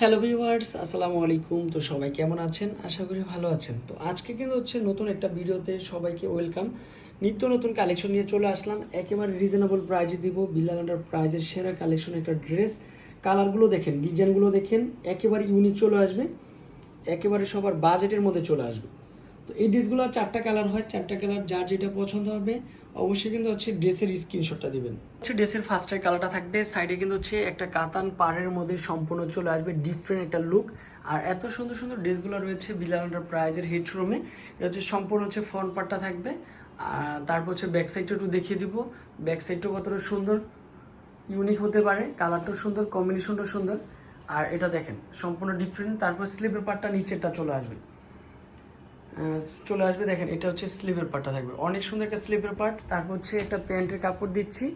Hello viewers, আসসালামু আলাইকুম। তো সবাই কেমন আছেন? আশা করি ভালো আছেন। তো আজকে কিন্তু হচ্ছে নতুন একটা ভিডিওতে সবাইকে ওয়েলকাম। নিত্য নতুন কালেকশন নিয়ে চলে আসলাম, একেবারে রিজনেবল প্রাইজে দিব। বিল্লাল আন্ডার প্রাইজের সেরা কালেকশন একটা ড্রেস। কালারগুলো দেখেন, ডিজাইনগুলো দেখেন, একেবারে ইউনিক চলে আসবে, একেবারে সবার বাজেটের মধ্যে চলে আসবে। তো এই ড্রেসগুলো 4টা কালার হয়, 4টা কালার যার যেটা পছন্দ হবে অবশ্যই কিন্তু হচ্ছে ড্রেসের স্ক্রিনশটটা দিবেন। হচ্ছে ড্রেসের ফার্স্টের কালারটা থাকবে, সাইডে কিন্তু হচ্ছে একটা কাতান পাড়ের মধ্যে সম্পূর্ণ চলে আসবে ডিফারেন্ট একটা লুক। আর এত সুন্দর সুন্দর ড্রেসগুলো রয়েছে বিল্লাল আন্ডার প্রাইজের হেডরুমে। এটা হচ্ছে সম্পূর্ণ হচ্ছে ফ্রন্ট পার্টটা থাকবে, আর তারপর হচ্ছে ব্যাক সাইডটা একটু দেখিয়ে দিব। ব্যাক সাইডটাও কতটা সুন্দর, ইউনিক হতে পারে, কালারটাও সুন্দর, কম্বিনেশনটাও সুন্দর। আর এটা দেখেন সম্পূর্ণ ডিফারেন্ট। তারপর স্লিভের পার্টটা নিচেরটা চলে আসবে দেখেন, এটা হচ্ছে স্লিভের পার্টটা থাকবে, অনেক সুন্দর একটা স্লিভের পার্ট। তারপর হচ্ছে একটা প্যান্টের কাপড় দিচ্ছি,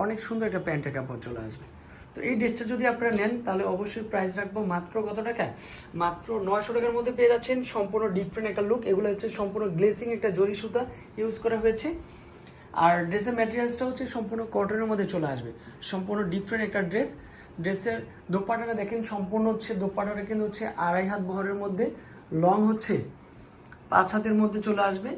অনেক সুন্দর একটা প্যান্টের কাপড় চলে আসবে। তো এই ড্রেসটা যদি আপনারা নেন তাহলে অবশ্যই প্রাইস রাখবো মাত্র কত টাকায়? মাত্র 900 টাকার মধ্যে পেয়ে যাচ্ছেন সম্পূর্ণ ডিফারেন্ট একটা লুক। এগুলো হচ্ছে সম্পূর্ণ গ্লেসিং একটা জরি সুতা ইউজ করা হয়েছে। আর ড্রেসের ম্যাটেরিয়ালসটা হচ্ছে সম্পূর্ণ কটনের মধ্যে চলে আসবে, সম্পূর্ণ ডিফারেন্ট একটা ড্রেস। ড্রেসের দোপাট্টাটা দেখেন, সম্পূর্ণ হচ্ছে দোপাট্টাটা কিন্তু হচ্ছে 2.5 হাত বহরের মধ্যে, লং হচ্ছে 5 হাতের মধ্যে চলে আসবে,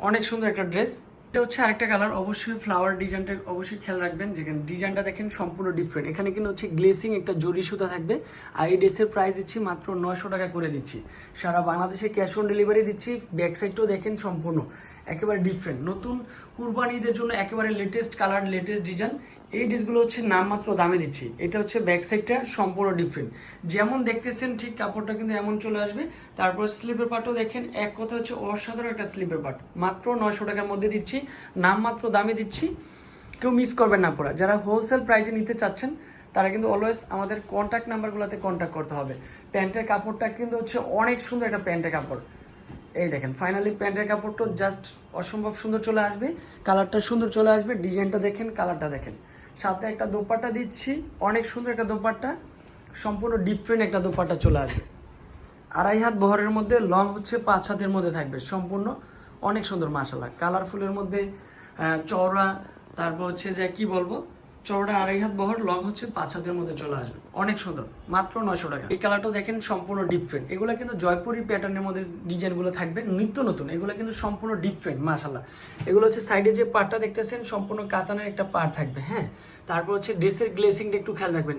অনেক সুন্দর একটা ড্রেস। এটা হচ্ছে আরেকটা কালার, অবশ্যই ফ্লাওয়ার ডিজাইনটা অবশ্যই খেয়াল রাখবেন। যেখানে ডিজাইনটা দেখেন সম্পূর্ণ ডিফারেন্ট, এখানে কিন্তু হচ্ছে গ্লেসিং একটা জরি সুতা থাকবে। আর এই ড্রেসের প্রাইস দিচ্ছি মাত্র 900 টাকা করে দিচ্ছি, সারা বাংলাদেশে ক্যাশ অন ডেলিভারি দিচ্ছি। ব্যাক সাইডটাও দেখেন সম্পূর্ণ একেবারে ডিফারেন্ট, নতুন কুরবানিদের জন্য একেবারে লেটেস্ট কালার, লেটেস্ট ডিজাইন। এই ড্রেসগুলো হচ্ছে নামমাত্র দামে দিচ্ছি। এটা হচ্ছে ব্যাক সাইডটা সম্পূর্ণ ডিফারেন্ট, যেমন দেখতেছেন ঠিক কাপড়টা কিন্তু এমন চলে আসবে। তারপর স্লিপের পার্টও দেখেন, এক কথা হচ্ছে অসাধারণ একটা স্লিপের পার্ট, মাত্র 900 টাকার মধ্যে দিচ্ছি, নামমাত্র দামে দিচ্ছি। কেউ মিস করবেন না পড়া। যারা হোলসেল প্রাইসে নিতে চাচ্ছেন তারা কিন্তু অলওয়েজ আমাদের কন্ট্যাক্ট নাম্বারগুলোতে কন্ট্যাক্ট করতে হবে। প্যান্টের কাপড়টা কিন্তু হচ্ছে অনেক সুন্দর একটা প্যান্টের কাপড়। এই দেখেন ফাইনালি প্যান্টের কাপড়টা জাস্ট অসম্ভব সুন্দর চলে আসবে, কালারটা সুন্দর চলে আসবে, ডিজাইনটা দেখেন, কালারটা দেখেন। সাথে একটা দোপাট্টা দিচ্ছি, অনেক সুন্দর একটা দোপাট্টা, সম্পূর্ণ ডিফারেন্ট একটা দোপাট্টা চলে আসবে। 2.5 হাত বহরের মধ্যে, লং হচ্ছে 5 হাতের মধ্যে থাকবে, সম্পূর্ণ অনেক সুন্দর মাশাআল্লাহ। কালারফুলের মধ্যে চওড়া, তারপর হচ্ছে যে কি বলবো, চওড়া 2.5 হাত বহর, লং হচ্ছে 5 হাতের মধ্যে চলে আসবে, অনেক সুন্দর, মাত্র 900 টাকা। এই কালারটা দেখেন সম্পূর্ণ ডিফারেন্ট, এগুলো কিন্তু জয়পুরি প্যাটার্নের মধ্যে ডিজাইনগুলো থাকবে, নিত্য নতুন, এগুলো কিন্তু সম্পূর্ণ ডিফারেন্ট মাশাআল্লাহ। এগুলো হচ্ছে সাইডে যে পার্টটা দেখতেছেন সম্পূর্ণ কাতানের একটা পার্ট থাকবে, হ্যাঁ। তারপর হচ্ছে ড্রেসের গ্লেসিংটা একটু খেয়াল রাখবেন।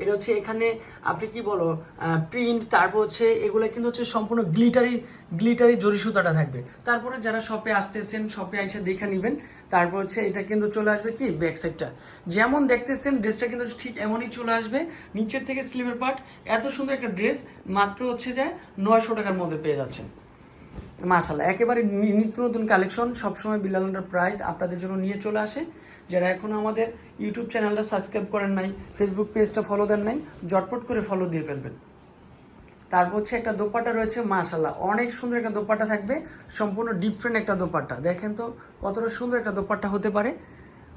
এটা হচ্ছে এখানে আপনি কি বলো প্রিন্ট, তারপর হচ্ছে এগুলো কিন্তু হচ্ছে সম্পূর্ণ গ্লিটারি জরি সুতাটা থাকবে। তারপরে যারা শপে আসতেছেন, শপে এসে দেখে নেবেন। তারপর হচ্ছে এটা কিন্তু চলে আসবে কি ব্যাক সাইডটা, যেমন দেখতেছেন ড্রেসটা কিন্তু ঠিক এমনই চলে আসবে। নিচের থেকে স্লিভের পার্ট, এত সুন্দর একটা ড্রেস মাত্র হচ্ছে যে 900 টাকার মধ্যে পেয়ে যাচ্ছেন মাশাআল্লাহ। একেবারে নিত্য নতুন কালেকশন, সবসময় বিল্লাল আন্ডার প্রাইস আপনাদের জন্য নিয়ে চলে আসে। যারা এখনো আমাদের ইউটিউব চ্যানেলটা সাবস্ক্রাইব করেন নাই, ফেসবুক পেজটা ফলো দেন নাই, জটপট করে ফলো দিয়ে ফেলবেন। তারপর হচ্ছে একটা দোপাট্টা রয়েছে মাশাআল্লাহ, অনেক সুন্দর একটা দোপাট্টা থাকবে, সম্পূর্ণ ডিফারেন্ট একটা দোপাট্টা। দেখেন তো কতটা সুন্দর একটা দোপাট্টা হতে পারে।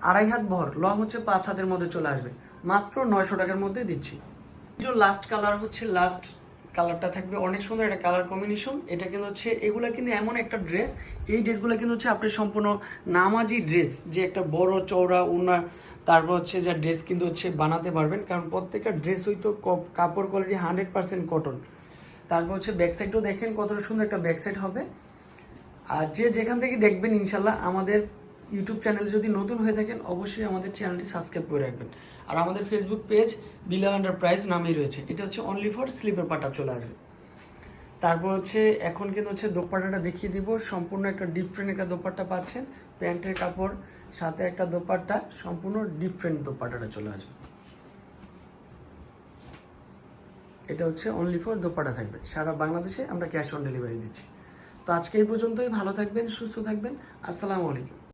2.5 হাত বহর, লং হচ্ছে 5 হাতের মধ্যে চলে আসবে, মাত্র 900 টাকার মধ্যে দিচ্ছি। লাস্ট কালার হচ্ছে, লাস্ট কালারটা থাকবে অনেক সুন্দর একটা কালার কম্বিনেশন। এটা কিন্তু হচ্ছে, এগুলা কিন্তু এমন একটা ড্রেস, এই ড্রেসগুলো কিন্তু হচ্ছে আপনি সম্পূর্ণ নামাজি ড্রেস, যে একটা বড় চওড়া উনার, তারপর হচ্ছে যে ড্রেস কিন্তু হচ্ছে বানাতে পারবেন, কারণ প্রত্যেকটা ড্রেস হয়তো কাপড় কোয়ালিটি 100% কটন। তারপর হচ্ছে ব্যাক সাইডও দেখেন কতটা সুন্দর একটা ব্যাক সাইড হবে। আর যে যেখান থেকে দেখবেন ইনশাল্লাহ আমাদের ইউটিউব চ্যানেলে যদি নতুন হয়ে থাকেন অবশ্যই আমাদের চ্যানেলটি সাবস্ক্রাইব করে রাখবেন। আর আমাদের Facebook page Billal under price নামেই রয়েছে। এটা হচ্ছে অনলি ফর স্লিপের পাটা চলে আসবে। তারপর হচ্ছে এখন কিন্তু হচ্ছে দোপাট্টাটা দেখিয়ে দিব, সম্পূর্ণ একটা ডিফারেন্ট একটা দোপাট্টা পাচ্ছেন, প্যান্টের কাপড় সাথে একটা দোপাট্টা, সম্পূর্ণ ডিফারেন্ট দোপাট্টাটা চলে আসবে। এটা হচ্ছে অনলি ফর দোপাট্টা থাকবে, সারা বাংলাদেশে আমরা ক্যাশ অন ডেলিভারি দিচ্ছি। তো আজকে এই পর্যন্তই, ভালো থাকবেন, সুস্থ থাকবেন, আসসালামু আলাইকুম।